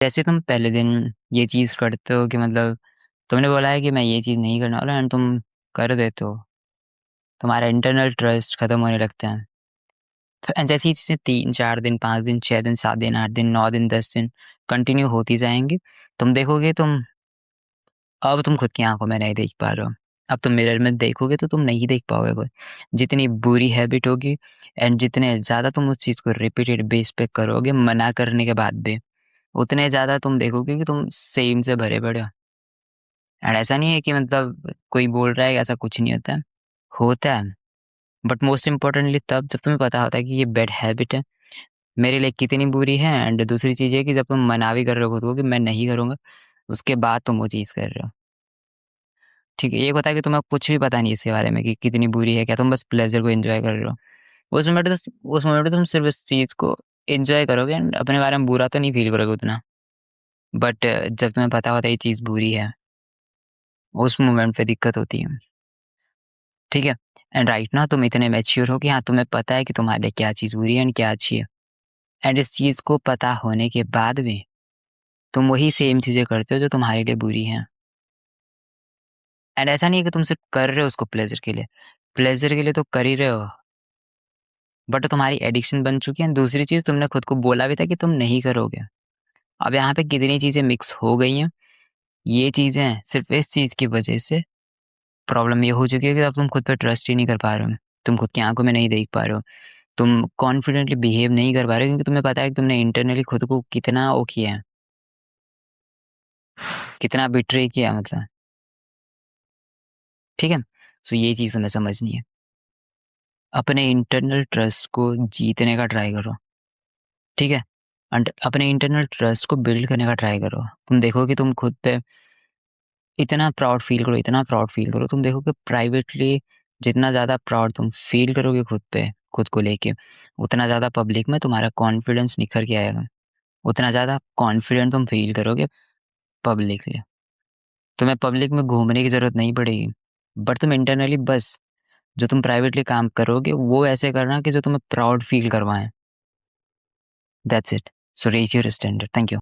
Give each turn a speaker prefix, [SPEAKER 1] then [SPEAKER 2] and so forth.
[SPEAKER 1] जैसे तुम पहले दिन ये चीज़ करते हो कि मतलब तुमने बोला है कि मैं ये चीज़ नहीं करने वाला एंड तुम कर देते हो, तुम्हारा इंटरनल ट्रस्ट खत्म होने लगता है। एंड जैसे ही चीज़ें 3-4 दिन, 5 दिन, 6 दिन, 7 दिन, 8 दिन, 9 दिन, 10 दिन कंटिन्यू होती जाएँगी, तुम देखोगे अब तुम खुद की आँखों में नहीं देख पा रहे हो। अब तुम मिरर में देखोगे तो तुम नहीं देख पाओगे खुद। जितनी बुरी हैबिट होगी एंड जितने ज़्यादा तुम उस चीज़ को रिपीटेड बेस पे करोगे मना करने के बाद भी, उतने ज़्यादा तुम देखोगे कि तुम सेम से भरे पड़े हो। एंड ऐसा नहीं है कि मतलब कोई बोल रहा है कि ऐसा कुछ नहीं होता है, होता है। बट मोस्ट इम्पोर्टेंटली तब जब तुम्हें पता होता है कि ये बैड हैबिट है, मेरे लिए कितनी बुरी है एंड दूसरी चीज़ ये है कि जब तुम मना भी कर रहे हो खुद को कि मैं नहीं करूँगा, उसके बाद तुम वो चीज़ कर रहे हो। ठीक है, एक होता है कि तुम्हें कुछ भी पता नहीं इसके बारे में कि कितनी बुरी है, क्या तुम बस प्लेज़र को एन्जॉय कर रहे हो। उस मोमेंट में तुम सिर्फ़ इस चीज़ को एन्जॉय करोगे एंड अपने बारे में बुरा तो नहीं फ़ील करोगे उतना। बट जब तुम्हें पता होता है ये चीज़ बुरी है, उस मोमेंट पे दिक्कत होती है। ठीक है? एंड राइट नाउ तुम इतने मैच्योर हो कि हाँ, तुम्हें पता है कि तुम्हारे लिए क्या चीज़ बुरी है एंड क्या अच्छी है। एंड इस चीज़ को पता होने के बाद भी तुम वही सेम चीज़ें करते हो जो तुम्हारे लिए बुरी हैं। एंड ऐसा नहीं है कि तुम सिर्फ़ कर रहे हो उसको प्लेज़र के लिए। प्लेज़र के लिए तो कर ही रहे हो, बट तुम्हारी एडिक्शन बन चुकी है। दूसरी चीज़ तुमने खुद को बोला भी था कि तुम नहीं करोगे। अब यहाँ पे कितनी चीज़ें मिक्स हो गई हैं, ये चीज़ें सिर्फ़ इस चीज़ की वज़ह से प्रॉब्लम ये हो चुकी है कि अब तुम खुद पे ट्रस्ट ही नहीं कर पा रहे हो। तुम खुद की आँखों में नहीं देख पा रहे हो। तुम कॉन्फिडेंटली बिहेव नहीं कर पा रहे हो क्योंकि तुम्हें पता है कि तुमने इंटरनली खुद को कितना वो किया है, कितना बिट्रे किया मतलब, ठीक है? सो ये चीज़ तुम्हें समझनी है। अपने इंटरनल ट्रस्ट को जीतने का ट्राई करो, ठीक है? अंट अपने इंटरनल ट्रस्ट को बिल्ड करने का ट्राई करो। तुम देखोगे तुम खुद पे इतना प्राउड फ़ील करो, इतना प्राउड फ़ील करो, तुम देखोगे प्राइवेटली जितना ज़्यादा प्राउड तुम फ़ील करोगे खुद पे, खुद को लेके, उतना ज़्यादा पब्लिक में तुम्हारा कॉन्फिडेंस निखर के आएगा। उतना ज़्यादा कॉन्फिडेंट तुम फ़ील करोगे पब्लिकली। तुम्हें पब्लिक में घूमने की ज़रूरत नहीं पड़ेगी। बट तुम इंटरनली बस जो तुम प्राइवेटली काम करोगे वो ऐसे करना कि जो तुम्हें प्राउड फ़ील करवाएँ। That's it. So raise your standard. Thank you.